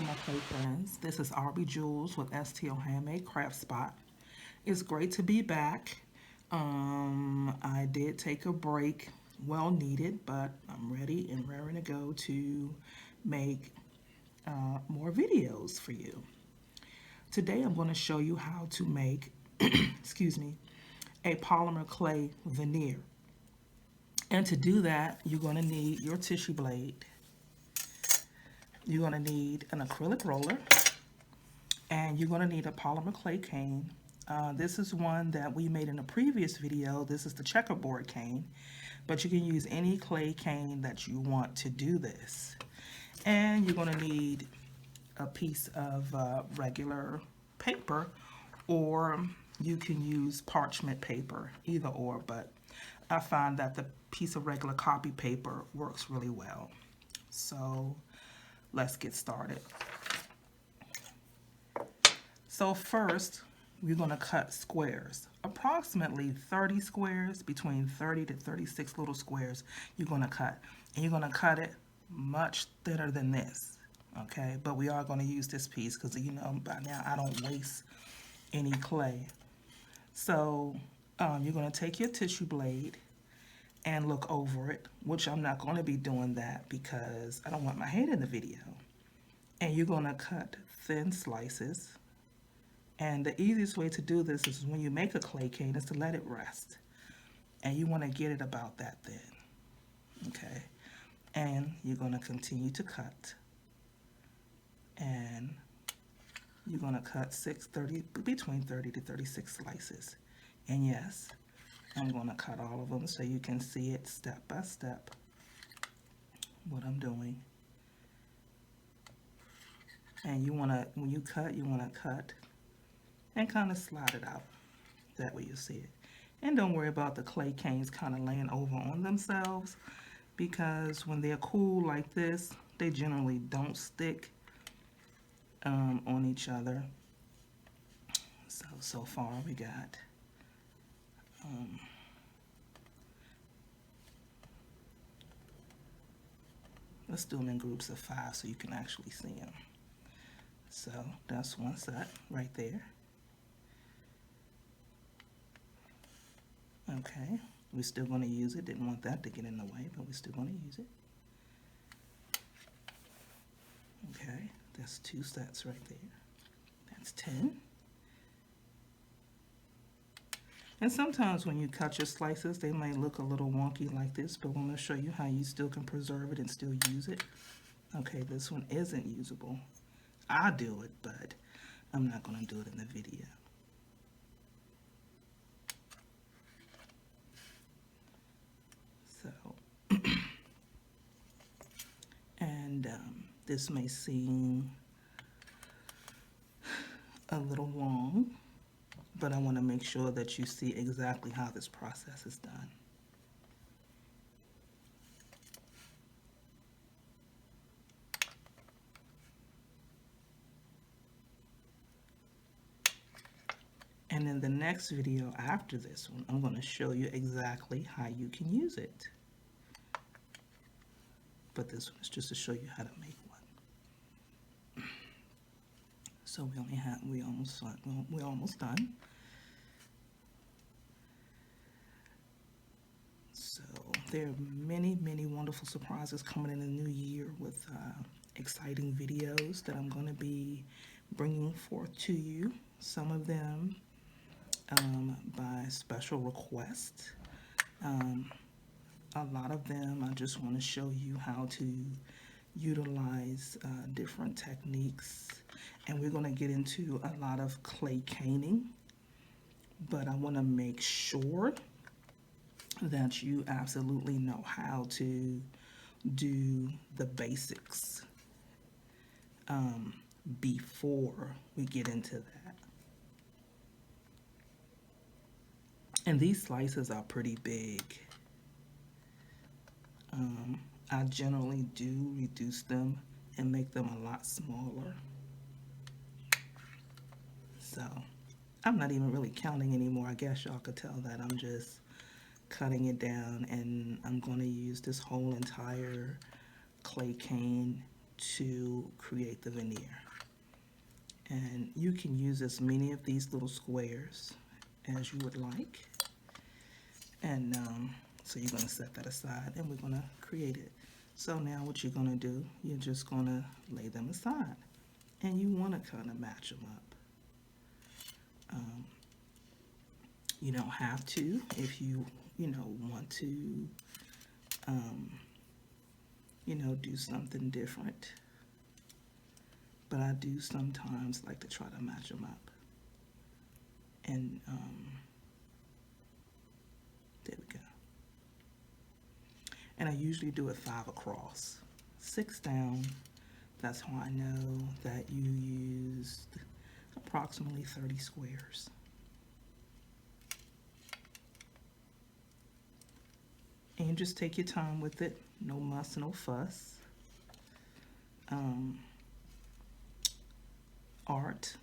my clay friends. This is RB Jules with STO Handmade Craft Spot. It's great to be back. I did take a break, well needed, but I'm ready and raring to go to make more videos for you. Today I'm going to show you how to make, excuse me, a polymer clay veneer. And to do that, you're going to need your tissue blade. You're going to need an acrylic roller, and you're going to need a polymer clay cane. This is one that we made in a previous video. This is the checkerboard cane, but you can use any clay cane that you want to do this. And you're going to need a piece of regular paper, or you can use parchment paper, either or, but I find that the piece of regular copy paper works really well. So let's get started. So first, we're going to cut squares, approximately 30 squares, between 30 to 36 little squares you're going to cut. And you're going to cut it much thinner than this, okay? But we are going to use this piece because, you know, by now I don't waste any clay. So you're going to take your tissue blade and look over it, which I'm not going to be doing that because I don't want my hand in the video. And you're going to cut thin slices. And the easiest way to do this is when you make a clay cane is to let it rest. And you want to get it about that thin, okay? And you're going to continue to cut. And you're going to cut between 30 to 36 slices. And yes, I'm going to cut all of them so you can see it step by step, what I'm doing. And you want to, when you cut, you want to cut and kind of slide it out. That way you see it. And don't worry about the clay canes kind of laying over on themselves, because when they're cool like this, they generally don't stick on each other. So far we got let's do them in groups of 5 so you can actually see them. So that's one set right there. Okay, we're still going to use it. Didn't want that to get in the way, but we're still going to use it. Okay, that's 2 sets right there. That's 10. And sometimes when you cut your slices, they might look a little wonky like this, but I'm going to show you how you still can preserve it and still use it. Okay, this one isn't usable. I'll do it, but I'm not going to do it in the video. So, and this may seem a little long, but I want to make sure that you see exactly how this process is done. And in the next video after this one, I'm going to show you exactly how you can use it. But this one is just to show you how to make one. So we're almost done. So there are many, many wonderful surprises coming in the new year with exciting videos that I'm going to be bringing forth to you. Some of them by special request. A lot of them I just want to show you how to utilize different techniques, and we're going to get into a lot of clay caning, but I want to make sure that you absolutely know how to do the basics before we get into that. And these slices are pretty big. I generally do reduce them and make them a lot smaller. So I'm not even really counting anymore. I guess y'all could tell that I'm just cutting it down, and I'm going to use this whole entire clay cane to create the veneer. And you can use as many of these little squares as you would like. And so you're going to set that aside and we're going to create it. So now what you're going to do, you're just going to lay them aside. And you want to kind of match them up. You don't have to if you want to, do something different. But I do sometimes like to try to match them up. And there we go. And I usually do it 5 across, 6 down. That's how I know that you used approximately 30 squares. And just take your time with it. No muss, no fuss. Art,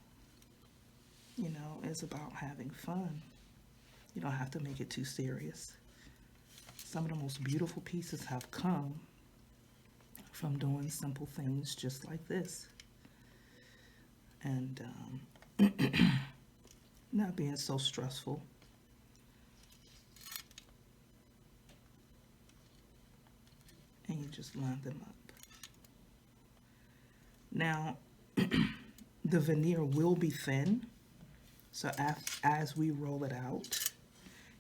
is about having fun. You don't have to make it too serious. Some of the most beautiful pieces have come from doing simple things just like this. And not being so stressful. And you just line them up. Now, the veneer will be thin, so as we roll it out,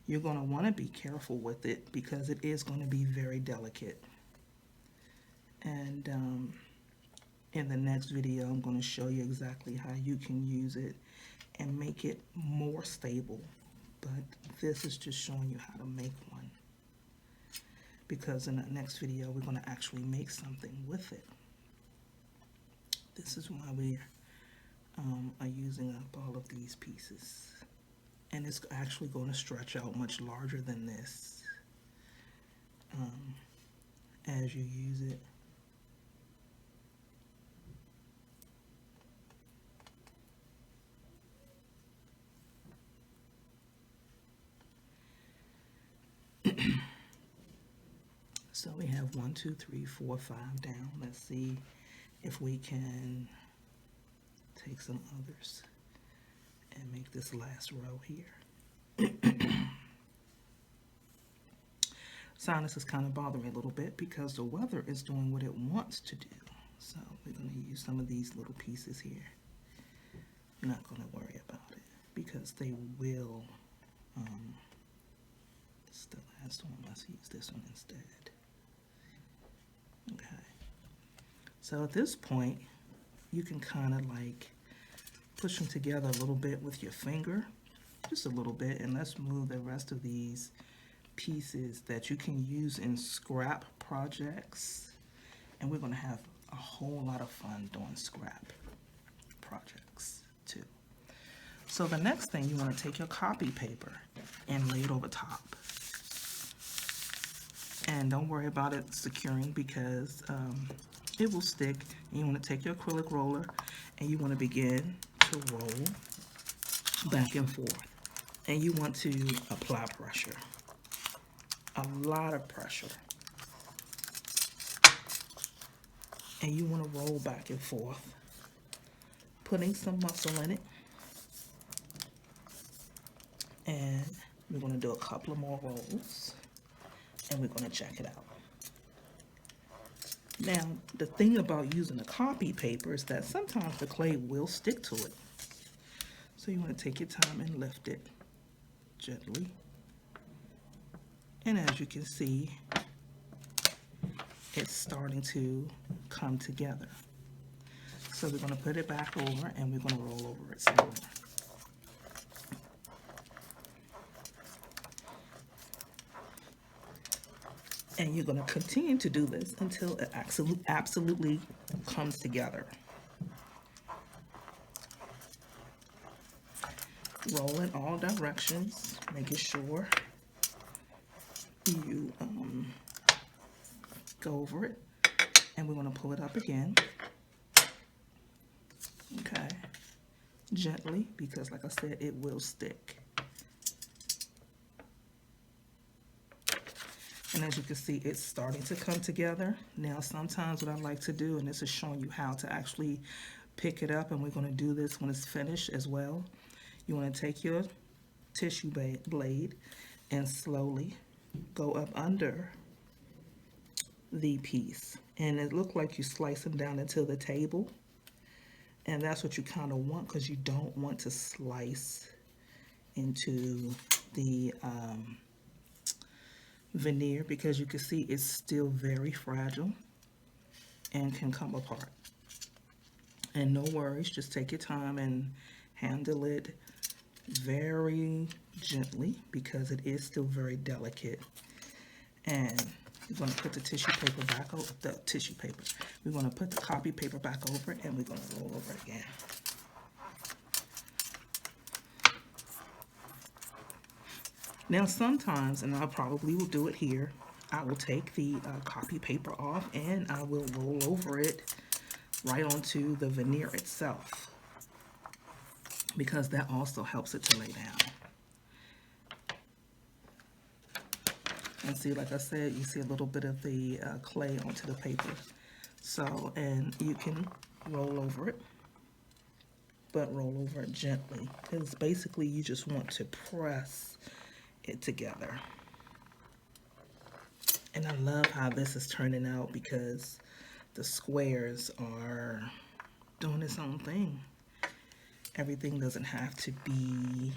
you're going to want to be careful with it because it is going to be very delicate. And in the next video, I'm going to show you exactly how you can use it and make it more stable. But this is just showing you how to make one. Because in the next video, we're going to actually make something with it. This is why we are using up all of these pieces. And it's actually going to stretch out much larger than this as you use it. So we have 1, 2, 3, 4, 5 down. Let's see if we can take some others and make this last row here. Sinus is kind of bothering me a little bit because the weather is doing what it wants to do. So we're going to use some of these little pieces here. I'm not going to worry about it because they will. It's the last one. Let's use this one instead. Okay. So at this point, you can kind of like push them together a little bit with your finger, just a little bit, and let's move the rest of these pieces that you can use in scrap projects. And we're going to have a whole lot of fun doing scrap projects too. So the next thing, you want to take your copy paper and lay it over top. And don't worry about it securing because it will stick. And you want to take your acrylic roller and you want to begin to roll back and forth. And you want to apply pressure. A lot of pressure. And you want to roll back and forth, putting some muscle in it. And we're going to do a couple of more rolls. And we're going to check it out. Now, the thing about using a copy paper is that sometimes the clay will stick to it. So you want to take your time and lift it gently. And as you can see, it's starting to come together. So we're going to put it back over and we're going to roll over it some more. And you're going to continue to do this until it absolutely comes together. Roll in all directions, making sure you go over it. And we're going to pull it up again. Okay. Gently, because like I said, it will stick. And as you can see, it's starting to come together. Now, sometimes what I like to do, and this is showing you how to actually pick it up, and we're going to do this when it's finished as well. You want to take your tissue blade and slowly go up under the piece. And it looked like you slice them down into the table. And that's what you kind of want, because you don't want to slice into the veneer, because you can see it's still very fragile and can come apart. And no worries, just take your time and handle it very gently, because it is still very delicate. And we're going to put the tissue paper back over we're going to put the copy paper back over it, and we're going to roll over it again. Now sometimes, and I probably will do it here, I will take the copy paper off and I will roll over it right onto the veneer itself, because that also helps it to lay down. And see, like I said, you see a little bit of the clay onto the paper. So, and you can roll over it, but roll over it gently, because basically you just want to press it together. And I love how this is turning out, because the squares are doing its own thing. Everything doesn't have to be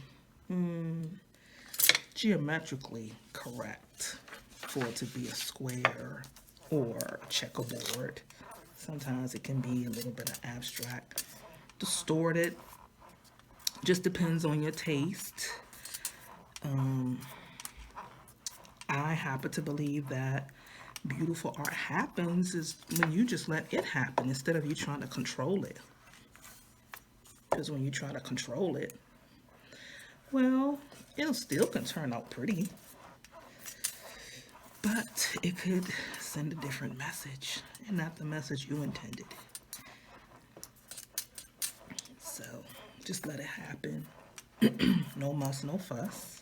geometrically correct for it to be a square or a checkerboard. Sometimes it can be a little bit of abstract, distorted. Just depends on your taste. I happen to believe that beautiful art happens is when you just let it happen instead of you trying to control it. Because when you try to control it, well, it still can turn out pretty, but it could send a different message, and not the message you intended. So just let it happen. No muss, no fuss.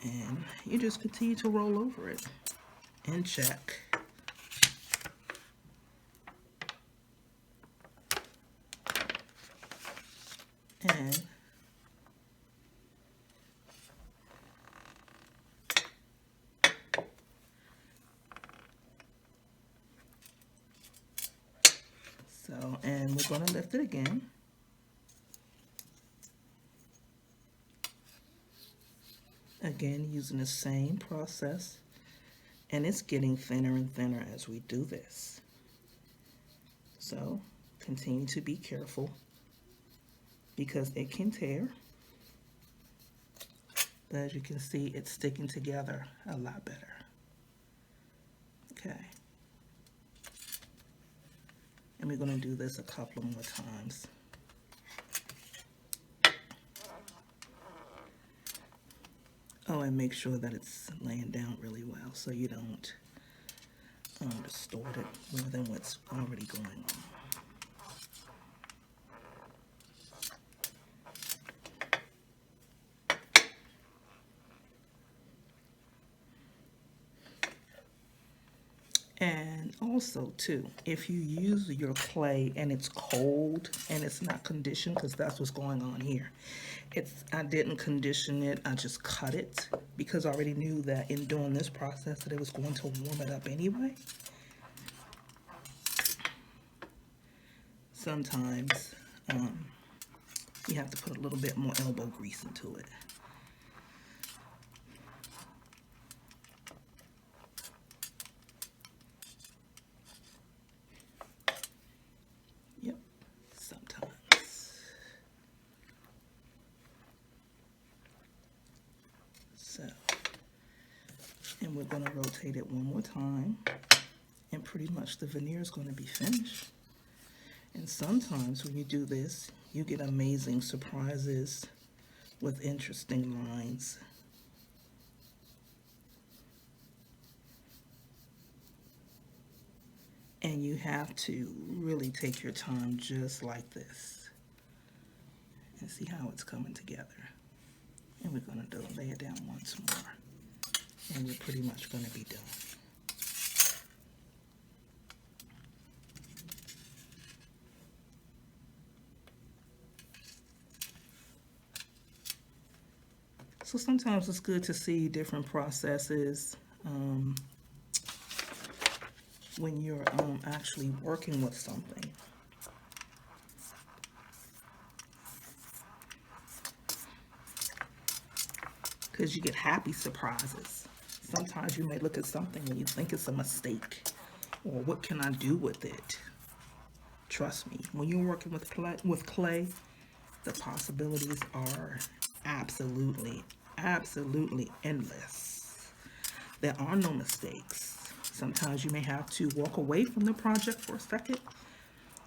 And you just continue to roll over it and check. And so, and we're going to lift it again. Again, using the same process, and it's getting thinner and thinner as we do this. So continue to be careful, because it can tear. But as you can see, it's sticking together a lot better. Okay. And we're going to do this a couple more times. Oh, and make sure that it's laying down really well, so you don't distort it more than what's already going on. And also too, if you use your clay and it's cold and it's not conditioned, because that's what's going on here. I didn't condition it, I just cut it, because I already knew that in doing this process that it was going to warm it up anyway. Sometimes you have to put a little bit more elbow grease into it. Yep, sometimes. So, and we're going to rotate it one more time, and pretty much the veneer is going to be finished. And sometimes when you do this, you get amazing surprises with interesting lines. And you have to really take your time just like this and see how it's coming together. And we're going to lay it down once more. and we're pretty much going to be done. So sometimes it's good to see different processes when you're actually working with something. Because you get happy surprises. Sometimes you may look at something and you think it's a mistake, or what can I do with it? Trust me, when you're working with clay, the possibilities are absolutely endless. There are no mistakes. Sometimes you may have to walk away from the project for a second,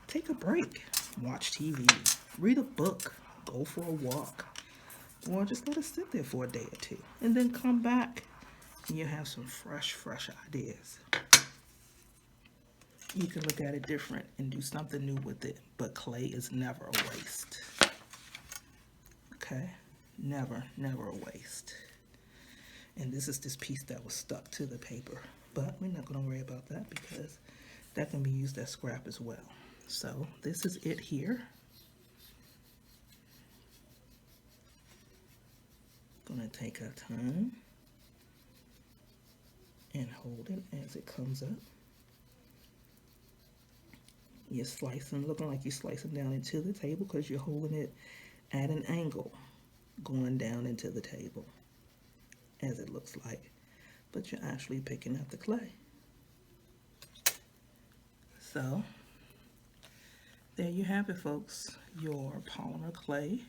take a break, watch TV, read a book, go for a walk, or just let it sit there for a day or two, and then come back and you have some fresh ideas. You can look at it different and do something new with it, but clay is never a waste. Okay? Never a waste. And this is this piece that was stuck to the paper, but we're not going to worry about that because that can be used as scrap as well. So this is it here. Gonna take our time and hold it as it comes up. You're slicing, looking like you're slicing down into the table because you're holding it at an angle, going down into the table, as it looks like, but you're actually picking up the clay. So there you have it, folks, your polymer clay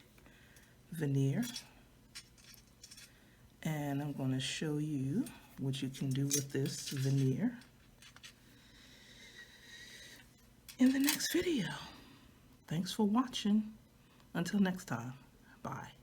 veneer. And I'm going to show you what you can do with this veneer in the next video. Thanks for watching. Until next time, bye.